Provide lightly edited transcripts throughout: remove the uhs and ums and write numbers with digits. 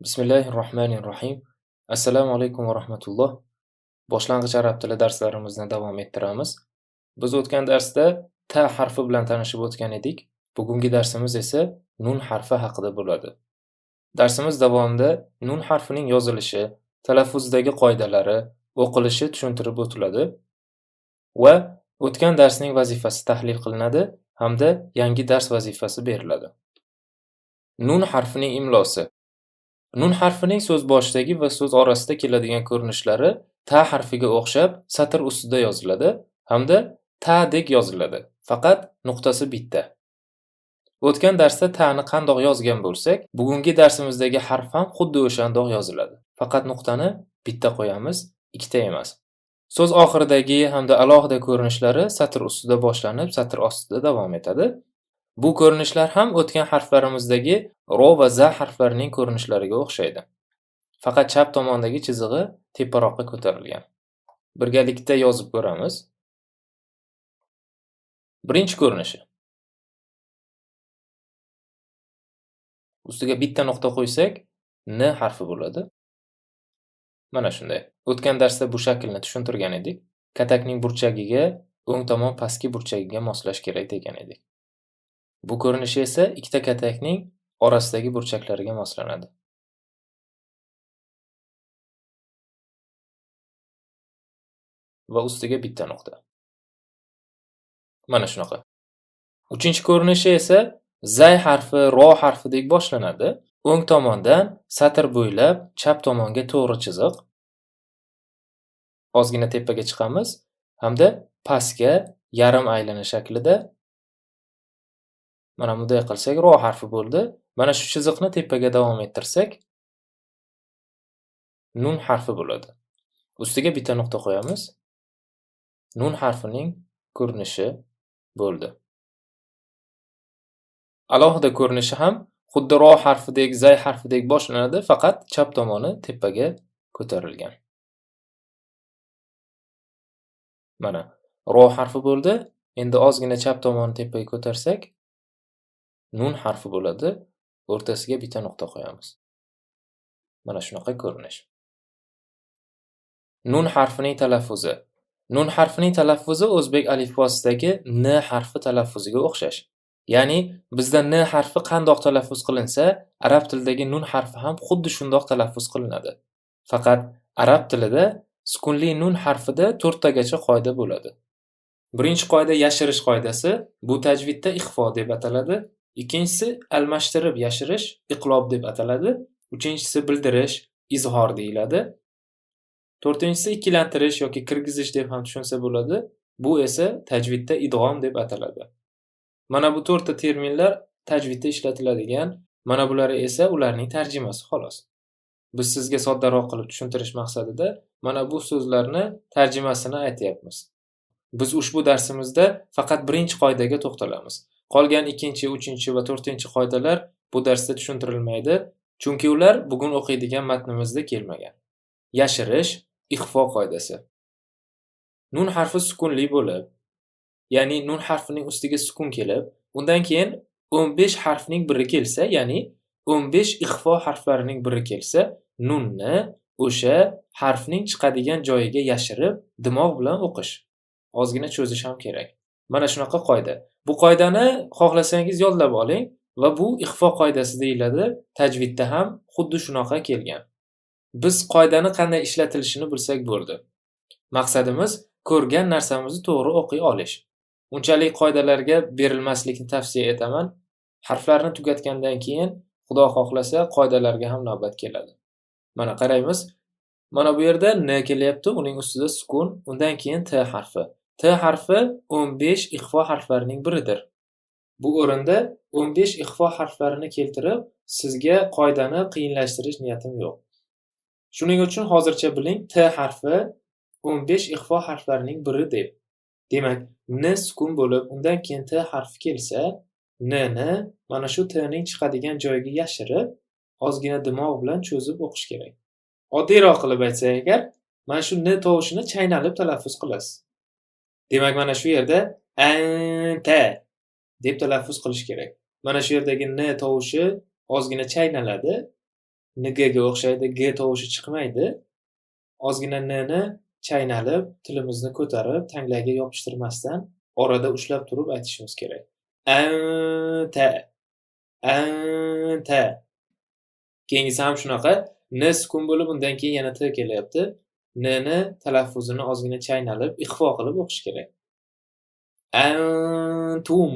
Bismillahirrohmanirrohim. Assalomu alaykum va rahmatulloh. Boshlang'ich arab tili darslarimizni davom ettiramiz. Biz o'tgan darsda ta harfi bilan tanishib o'tgan edik. Bugungi darsimiz esa nun harfi haqida bo'ladi. Darsimiz davomida nun harfining yozilishi, talaffuzdagi qoidalari, o'qilishi tushuntirib o'tiladi va o'tgan darsning vazifasi tahlil qilinadi hamda yangi dars vazifasi beriladi. Nun harfining imlosi. Nun harfining so'z boshidagi va so'z orasida keladigan ko'rinishlari ta harfiga o'xshab satr ustida yoziladi hamda ta dek yoziladi, faqat nuqtasi bitta. O'tgan darsda ta'ni qandoq yozgan bo'lsak, bugungi darsimizdagi harf ham xuddi o'shandoq yoziladi. Faqat nuqtani bitta qo'yamiz, ikkita emas. So'z oxiridagi hamda alohida ko'rinishlari satr ustida boshlanib, satr ostida davom etadi. Bu ko'rinishlar ham o'tgan harflarimizdagi ro va za harflarining ko'rinishlariga o'xshaydi. Faqat chap tomondagi chizig'i teparoqqa ko'tarilgan. Birgalikda yozib ko'ramiz. Birinchi ko'rinishi. Ustiga bitta nuqta qo'ysak, n harfi bo'ladi. Mana shunday. O'tgan darsda bu shaklni tushuntirgan edik. Katakning burchagiga o'ng tomon pastki burchagiga moslash kerak degan edik. Bu ko'rinishi esa ikkita katakning orasidagi burchaklariga moslanadi. Va ustiga bitta nuqta. Mana shunaqa. Uchinchi ko'rinishi esa zay harfi ro harfidek boshlanadi. O'ng tomondan satr bo'ylab chap tomonga to'g'ri chiziq. Ozgina tepaga chiqamiz hamda pastga yarim aylana shaklida mana bunday qilsak ro harfi bo'ldi. Mana shu chiziqni tepaga davom ettirsak nun harfi bo'ladi. Ustiga bitta nuqta qo'yamiz. Nun harfining ko'rinishi bo'ldi. Alohida ko'rinishi ham xuddi ro harfidek, zay harfidek boshlanadi, faqat chap tomoni tepaga ko'tarilgan. Mana ro harfi bo'ldi. Endi ozgina chap tomonni tepaga ko'tarsak nun harfi bo'ladi. O'rtasiga bitta nuqta qo'yamiz. Mana shunaqa ko'rinish. Nun harfining talaffuzi. Nun harfining talaffuzi o'zbek alifbosidagi n harfi talaffuziga o'xshash. Ya'ni bizda n harfi qandoq talaffuz qilinsa, arab tilidagi nun harfi ham xuddi shundoq talaffuz qilinadi. Faqat arab tilida sukunli nun harfida 4 tagacha qoida bo'ladi. Birinchi qoida yashirish qoidasi, bu tajvidda ixfo deb ataladi. Ikkinchisi almashtirib yashirish, iqlob deb ataladi. Uchinchisi bildirish, izhor deyiladi. To'rtinchisi ikkilantirish yoki kirgizish deb ham tushunsa bo'ladi. Bu esa tajvidda idg'om deb ataladi. Mana bu 4 ta terminlar tajvidda ishlatiladigan, mana bulari esa ularning tarjimasi xolos. Biz sizga soddaroq qilib tushuntirish maqsadida mana bu so'zlarni tarjimasini aytyapmiz. Biz ushbu darsimizda faqat birinchi qoidaga to'xtalamiz. Qolgan 2, 3 va 4 qoidalar bu darsda tushuntirilmaydi, chunki ular bugun o'qiydigan matnimizda kelmagan. Yashirish, ixfo qoidasi. Nun harfi sukunli bo'lib, ya'ni nun harfining ustiga sukun kelib, undan keyin 15 harfning biri kelsa, ya'ni 15 ixfo harflarining biri kelsa, nunni o'sha harfning chiqadigan joyiga yashirib, dimoq bilan o'qish. Ozgina cho'zish ham kerak. Mana shunaqa qoida. Bu qoidani xohlasangiz yodlab oling va bu ixfo qoidasi deyiladi. Tajvidda ham xuddi shunaqa kelgan. Biz qoidani qanday ishlatilishini bilsak bo'ldi. Maqsadimiz ko'rgan narsamizni to'g'ri o'qiy olish. Unchalik qoidalarga berilmaslikni tavsiya etaman. Harflarni tugatgandan keyin Xudo xohlasa qoidalarga ham navbat keladi. Mana qaraymiz. Mana bu yerda n kelyapti, uning ustida sukun, undan keyin t harfi. T harfi 15 ixfo harflarining biridir. Bu o'rinda 15 ixfo harflarini keltirib, sizga qoidani qiyinlashtirish niyatim yo'q. Shuning uchun hozircha biling, t harfi 15 ixfo harflarining biri deb. Demak, n sukun bo'lib, undan keyin t harfi kelsa, n mana shu t ning chiqadigan joyiga yashirib, ozgina dimoq bilan cho'zib o'qish kerak. Oddiyroq qilib aytsak agar, mana shu n tovushini chaynalib talaffuz qilasiz. Demak, mana shu yerda anta deb talaffuz qilish kerak. Mana shu yerdagi n tovushi ozgina chaynaladi nigga o'xshaydi, g tovushi chiqmaydi. Ozgina nni chaynalib, tilimizni ko'tarib, tanglayga yopishtirmasdan orada ushlab turib aytishimiz kerak. Anta, anta. Keyingisi ham shunaqa. N sukun bo'lib, undan keyin yana t kelyapti. Nni talaffuzini ozgina chaynalib, ixfo qilib o'qish kerak. Antum,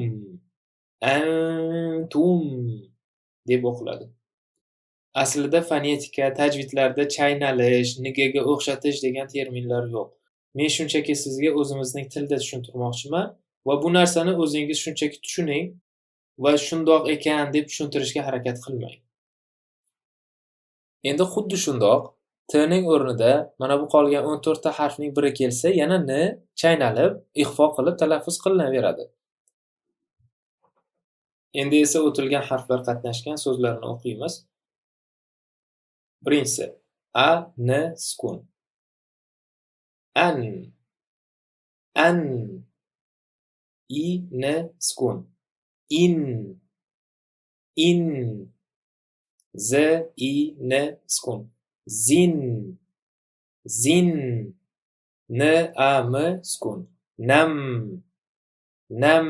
antum deb o'qiladi. Aslida fonetika, tajvidlarda chaynalish, nigaga o'xshatish degan terminlar yo'q. Men shunchaki sizga o'zimizning tilda tushuntirmoqchiman va bu narsani o'zingiz shunchaki tushuning va shundoq ekan deb tushuntirishga harakat qilmang. Endi xuddi shundoq t ning o'rnida mana bu qolgan 14 ta harfning biri kelsa, yana n chaynalib, ixfo qilib talaffuz qilinaveradi. Endi esa o'tilgan harflar qatnashgan so'zlarni o'qiymiz. Birinchisi a, n sukun. An, an. I, n sukun. In, in. Z, i, n sukun. Zin, zin. N, a, m sukun. Nam, nam.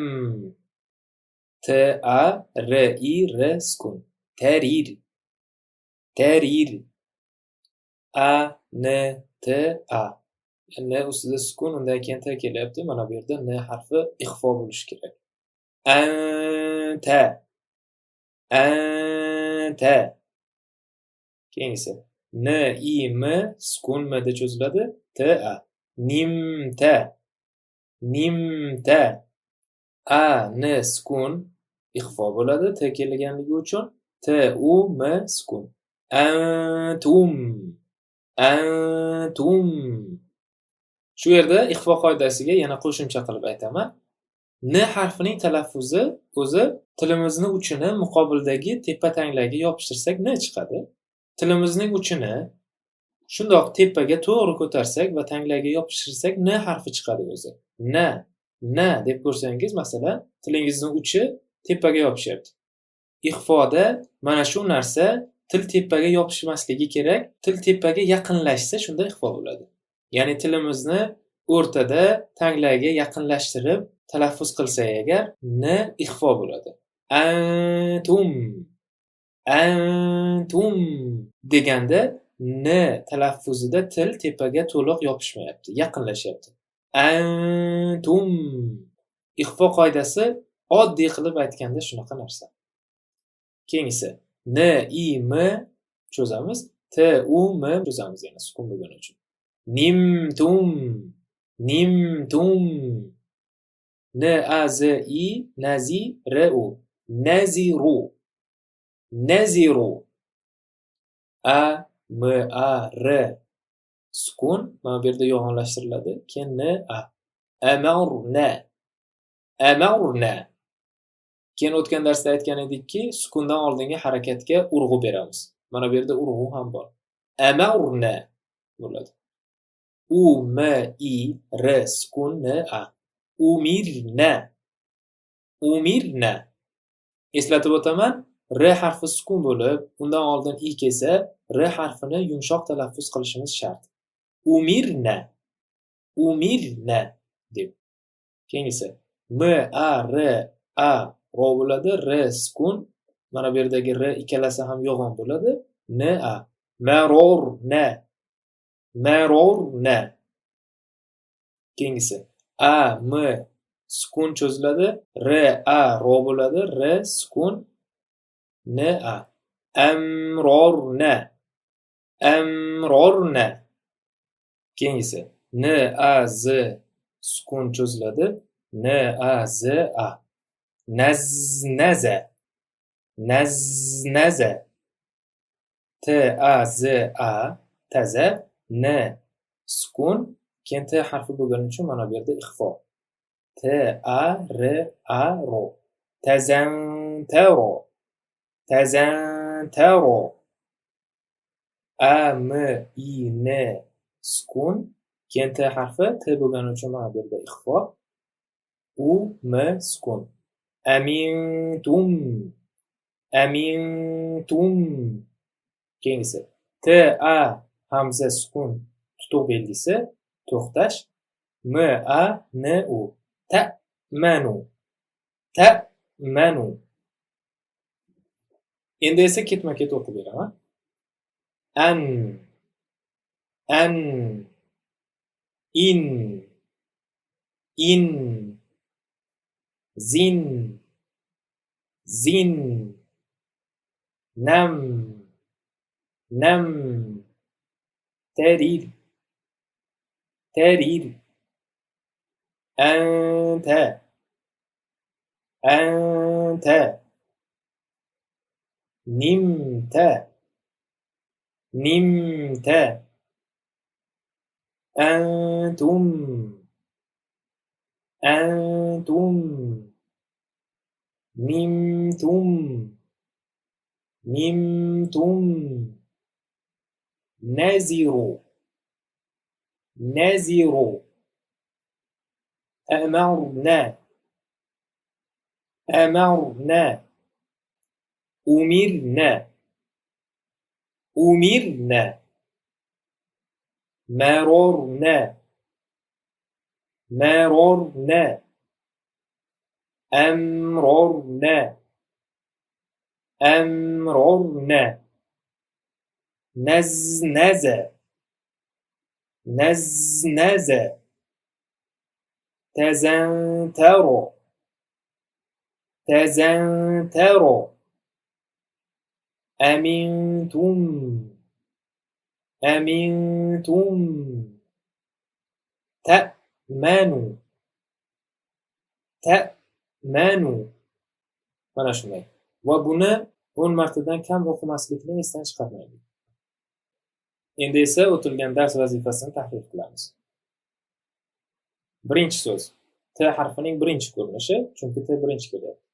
T, a, r, i, r sukun. Tarir, tarir. A, n, t, a. N ustida sukun, undan keyin t kelyapti. Mana bu yerda n harfi ixfo bo'lishi kerak. Anta, anta. Keyingisi n, i, m sukun m da cho'ziladi. T, a. Nimta, nimta. A, n sukun ixfo bo'ladi t kelganligi uchun. T, u, m sukun. Antum, antum. Shu yerda ixfo qoidasiga yana qo'shimcha qilib aytaman. N harfining talaffuzi o'zi tilimizni uchini muqobildagi tepa tanglayga yopishtirsak n chiqadi. Tilimizning uchini shundoq tepaga to'g'ri ko'tarsak va tanglayga yopishtirsak n harfi chiqadi o'zi. N deb ko'rsangiz, masalan, tilingizning uchi tepaga yopishyapti. Ixfoda mana shu narsa til tepaga yopishmasligi kerak. Til tepaga yaqinlashsa shunda ixfo bo'ladi. Ya'ni tilimizni o'rtada tanglayga yaqinlashtirib talaffuz qilsak agar n ixfo bo'ladi. Antum, antum deganda n talaffuzida til tepaga to'liq yopishmayapti, yaqinlashyapti. Antum. Ixfo qoidasi oddiy qilib aytganda shunaqa narsa. Keyingisi n, i, m cho'zamiz. T, u, m cho'zamiz yana sukun bo'lgani uchun. Nimtum, nimtum. N, a, z, i, nazi, r, u. Naziru, naziru. A, m, a, r sukun mana bu yerda yo'g'onlashtiriladi. Keyin n, a. Amarna, amarna. Keyin o'tgan darsda aytgan edikki, sukundan oldingi harakatga urg'u beramiz. Mana bu yerda urg'u ham bor. Amarna bo'ladi. U, m, i, r sukun, n, a. Umirna, umirna. Eslatib o'taman, r harfi sukun bo'lib, undan oldin i kelsa, r harfini yumshoq talaffuz qilishimiz shart. Umirna, umirna deb. Keyingisi m, a, r, a ro bo'ladi, r sukun. Mana bu yerdagi r ikkalasi ham yo'g'on bo'ladi. N, a. Marorna, marorna. Keyingisi a, m sukun cho'ziladi, r, a ro bo'ladi, r sukun, n, a. Amrorna, amrorna. Keyingisi n, a, z sukun cho'ziladi, n, a, z, a. Naznaza, naznaza. T, a, z, a taza, n sukun. Keyin t harfi bo'lgani uchun mana bu yerda ixfo. T, a, r, a ro. Tazantaro, tazantaro. A, m, i, n sukun. Keyin t harfi t bo'lgani uchun mana bu yerda ixfo. U, m sukun. Amintum, amintum. Keyingisi T, A hamza sukun tutuq belgisi to'xtash. M, A, N, U. Ta'manu. Ta'manu. Endi esa ketma-ket o'qib beraman. An, in, zin, nam, tarir, anta, nimta, antum, nimtum, naziru, amarna, umirna, marorna, amrorna, naznaza, tazantaro, amintum, ta'manu, mana shunday. Va buni 10 martadan kam o'qimaslikni esdan chiqarmaylik. Endi esa o'tilgan dars vazifasini tahlil qilamiz. Birinchi so'z T harfining birinchi ko'rinishi, chunki T birinchi kelyapti.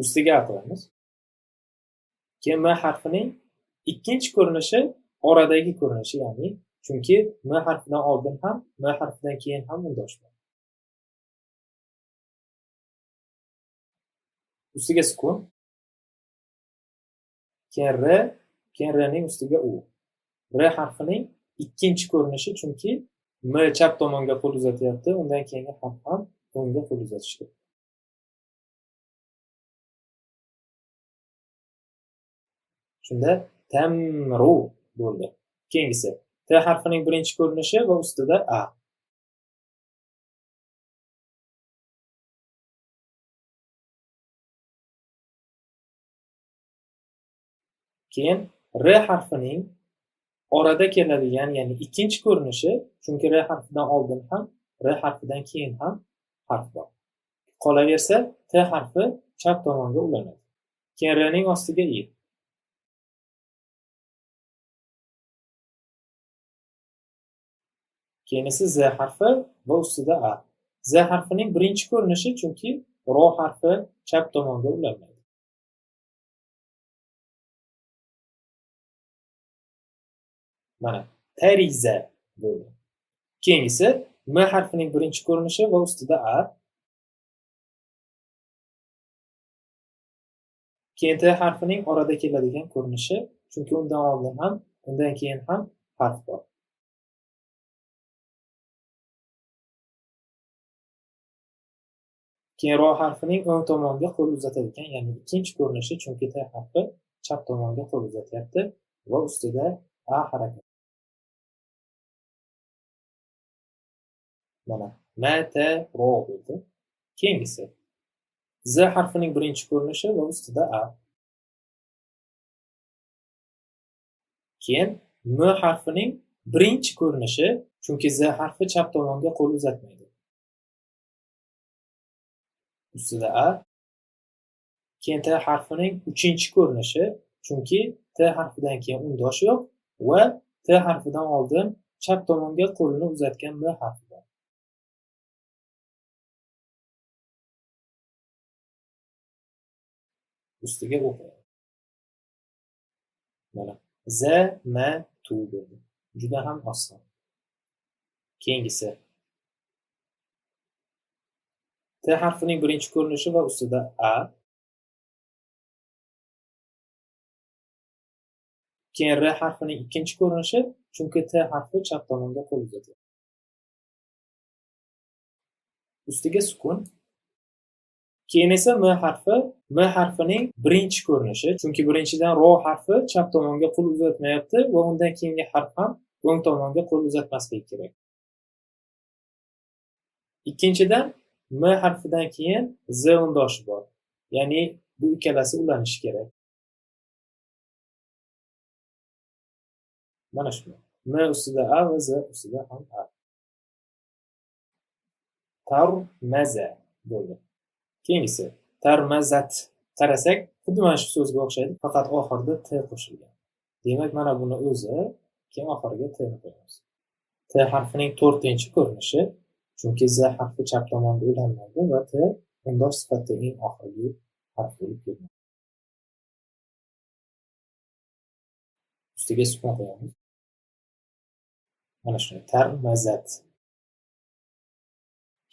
Ustiga A qilamiz. Keyin M harfining ikkinchi ko'rinishi oradagi ko'rinishi, ya'ni chunki M harfidan oldin ham, M harfidan keyin ham undosh bor. Ustiga sukun, keyin R, keyin R'ning ustiga U. R harfining ikkinchi ko'rinishi, chunki M chap tomonga qo'l uzatyapti, undan keyingi harf ham o'ngga qo'l uzatish kerak. Shunda tamru bo'ldi. Keyingisi T harfining birinchi ko'rinishi va ustida A. Keyin R harfining orada keladigan, ya'ni ikkinchi ko'rinishi, chunki R harfidan oldin ham, R harfidan keyin ham harf bor. Qolaversa T harfi chap tomonga ulanadi. Keyin R'ning ostiga I. Keyinisi Z harfi va ustida A. Z harfining birinchi ko'rinishi, chunki Ro harfi chap tomonga ulanmaydi. Mana tariza bo'ldi. Keyingisi M harfining birinchi ko'rinishi va ustida A. Keyin T harfining orada keladigan ko'rinishi, chunki undan oldin ham, undan keyin ham harf bor. Keyin Ro harfining o'ng tomonga qo'l uzatadigan, ya'ni ikkinchi ko'rinishi, chunki T harfi chap tomonga qo'l uzatyapti va ustida A harakat. Mana mata ro bo'ldi. Keyingisi Z harfining birinchi ko'rinishi va ustida A. Keyin M harfining birinchi ko'rinishi, chunki Z harfi chap tomonga qo'l uzatmaydi. Ustida A. Keyin T harfining uchinchi ko'rinishi, chunki T harfidan keyin undosh yo'q va T harfidan oldin chap tomonga qo'lini uzatgan M harfi bor. Ustiga o'qiymiz. Mana zamatu bo'ldi. Juda ham oson. Keyingisi T harfining birinchi ko'rinishi va ustida A. Keyin R harfining ikkinchi ko'rinishi, chunki T harfi chap tomonga qo'l uzatyapti. Ustiga sukun. Keyin esa M harfining birinchi ko'rinishi, chunki birinchidan ro harfi chap tomonga qo'l uzatmayapti va undan keyingi harf ham o'ng tomonga qo'l uzatmasligi kerak. Ikkinchidan M harfidan keyin Z undoshi bor. Ya'ni bu ikkalasi ulanishi kerak. Mana shu. M ustida A va Z ustida ham A. Tarmaza bo'ldi. Keyingisi tarmazat. Qarasak, xuddi mana shu so'zga o'xshaydi, faqat oxirida T qo'shilgan. Demak, mana buni o'zi, keyin oxiriga T ni qo'yamiz. T harfining 4-chi ko'rinishi, chunki Z harfi chap tomonga ulanmaydi va T undosh sifatida eng oxirgi harf bo'lib keladi. Ustiga sukun qo'yamiz. Mana shunday tarmazat.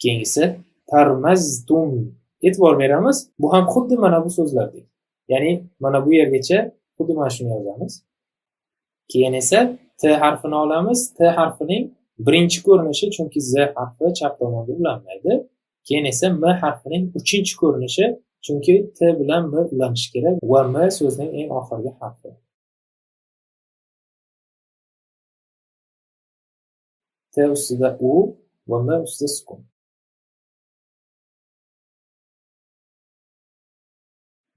Keyingisi tarmaztum. E'tibor beramiz, bu ham xuddi mana bu so'zlardek. Ya'ni mana bu yergacha xuddi mana shuni yozamiz. Keyin esa T harfini olamiz. T harfining birinchi ko'rinishi, chunki Z harfi chap tomonga ulanmaydi. Keyin esa M harfining 3-chi ko'rinishi, chunki T bilan M ulanishi kerak va M so'zning eng oxirgi harfi. T ustida U va M ustida sukun.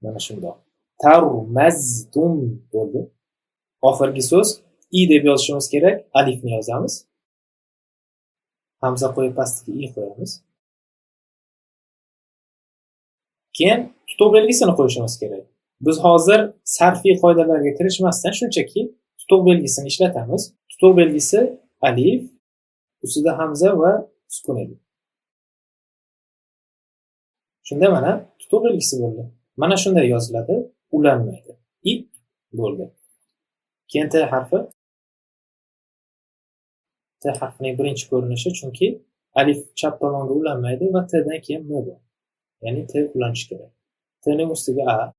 Mana shundoq. Tarmaztum bo'ldi. Oxirgi so'z I deb yozishimiz kerak. Alifni yozamiz. Hamza qo'yib pastiga I qo'yamiz. Keyin tutuq belgisini qo'yishimiz kerak. Biz hozir sarfiy qoidalarga kirishmasdan shunchaki tutuq belgisini ishlatamiz. Tutuq belgisi alif, ustida hamza va sukun edi. Shunda mana tutuq belgisi bo'ldi. Mana shunday yoziladi, ulanmaydi. Ip bo'ldi. Keyin T harfi. T harfining birinchi ko'rinishi, chunki alif chap tomonga ulanmaydi va T dan keyin M bor. Ya'ni T ulanishi kerak. T ning ustiga A.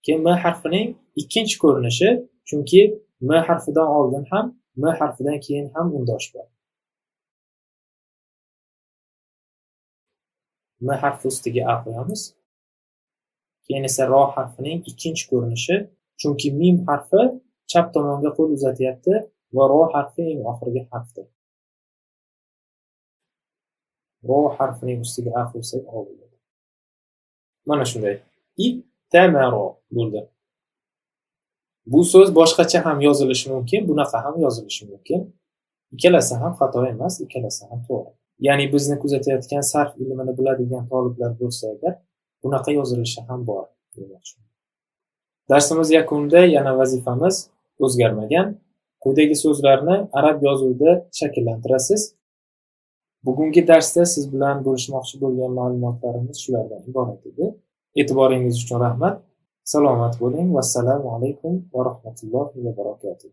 Keyin M harfining ikkinchi ko'rinishi, chunki M harfidan oldin ham, M harfidan keyin ham undosh bor. M harfi ustiga A qo'yamiz. Keyin esa ro harfining ikkinchi ko'rinishi, chunki mim harfi chap tomonga qo'l uzatyapti va ro harfi eng oxirgi harfdir. Ro harfining ustiga A qo'ysak O bo'ladi. Mana shunday. Ittamaro bo'ldi. Bu so'z boshqacha ham yozilishi mumkin, bunaqa ham yozilishi mumkin. Ikkalasi ham xato emas, ikkalasi ham to'g'ri. Ya'ni bizni kuzatayotgan sarf ilmini biladigan talablar bo'lsa agar, bunaqa yozilishi ham bor demoqchi. Darsimiz yakunida yana vazifamiz o'zgarmagan. Quyidagi so'zlarni arab yozuvida shakllantirasiz. Bugungi darsda siz bilan bo'lishmoqchi bo'lgan ma'lumotlarimiz shulardan iborat edi. E'tiboringiz uchun rahmat. Salomat bo'ling. Vassalomu alaykum va rahmatullohi va barakatuh.